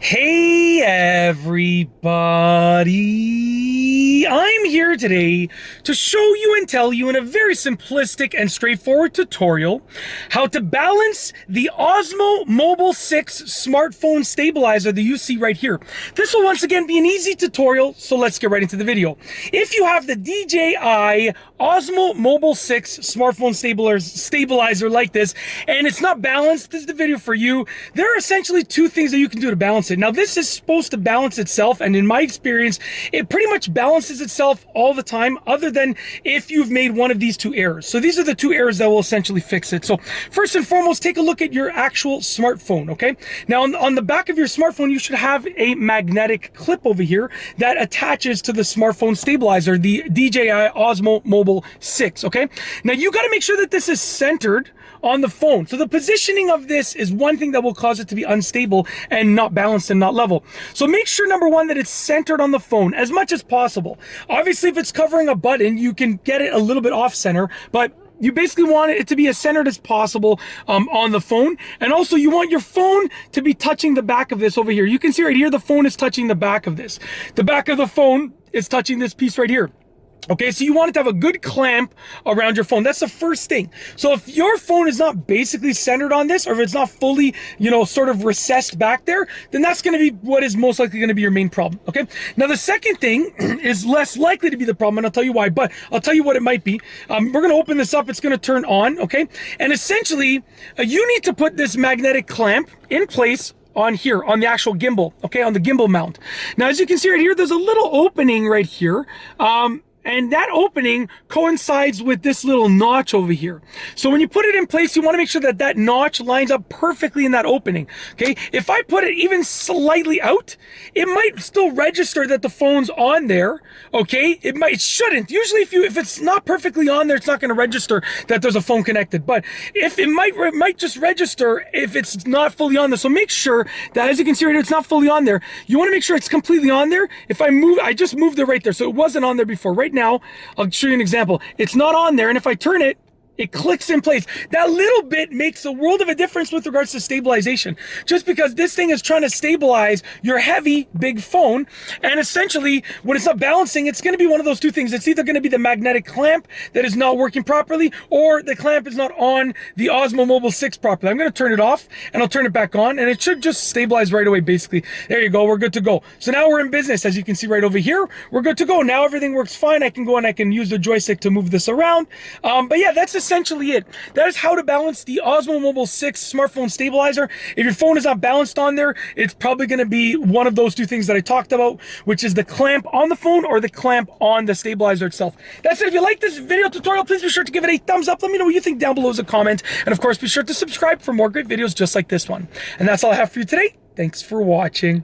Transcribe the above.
Hey everybody! I'm here today to show you and tell you in a very simplistic and straightforward tutorial how to balance the Osmo Mobile 6 smartphone stabilizer that you see right here. This will once again be an easy tutorial, so let's get right into the video. If you have the DJI Osmo Mobile 6 smartphone stabilizer like this and it's not balanced, this is the video for you. There are essentially two things that you can do to balance it. Now, this is supposed to balance itself, and in my experience, it pretty much balances itself all the time, other than if you've made one of these two errors. So these are the two errors that will essentially fix it. So first and foremost, take a look at your actual smartphone, okay? Now, on the back of your smartphone, you should have a magnetic clip over here that attaches to the smartphone stabilizer, the DJI Osmo Mobile 6, okay? Now, you got to make sure that this is centered on the phone. So the positioning of this is one thing that will cause it to be unstable and not balanced and not level. So make sure, number one, that it's centered on the phone as much as possible. Obviously, if it's covering a button, you can get it a little bit off center, but you basically want it to be as centered as possible on the phone. And also you want your phone to be touching the back of this over here. You can see right here, the phone is touching the back of this. The back of the phone is touching this piece right here. Okay, so you want it to have a good clamp around your phone. That's the first thing. So if your phone is not basically centered on this, or if it's not fully, sort of recessed back there, then that's going to be what is most likely going to be your main problem. Okay, now the second thing is less likely to be the problem, and I'll tell you why, but I'll tell you what it might be. We're going to open this up. It's going to turn on, okay? And essentially, you need to put this magnetic clamp in place on here, on the actual gimbal, okay, on the gimbal mount. Now, as you can see right here, there's a little opening right here. And that opening coincides with this little notch over here. So when you put it in place, you want to make sure that that notch lines up perfectly in that opening. Okay, if I put it even slightly out, it might still register that the phone's on there. Okay, it shouldn't. Usually, if it's not perfectly on there, it's not going to register that there's a phone connected. But if it might just register if it's not fully on there. So make sure that, as you can see right here, it's not fully on there. You want to make sure it's completely on there. If I just moved it right there, so it wasn't on there before. Right now, I'll show you an example. It's not on there, and if I turn it, it clicks in place. That little bit makes a world of a difference with regards to stabilization. Just because this thing is trying to stabilize your heavy, big phone, and essentially, when it's not balancing, it's going to be one of those two things. It's either going to be the magnetic clamp that is not working properly, or the clamp is not on the Osmo Mobile 6 properly. I'm going to turn it off, and I'll turn it back on, and it should just stabilize right away, basically. There you go. We're good to go. So now we're in business. As you can see right over here, we're good to go. Now everything works fine. I can go and I can use the joystick to move this around. But yeah, that's essentially it. That is how to balance the Osmo Mobile 6 smartphone stabilizer. If your phone is not balanced on there, it's probably going to be one of those two things that I talked about, which is the clamp on the phone or the clamp on the stabilizer itself. That's it. If you like this video tutorial, please be sure to give it a thumbs up. Let me know what you think down below as a comment. And of course, be sure to subscribe for more great videos just like this one. And that's all I have for you today. Thanks for watching.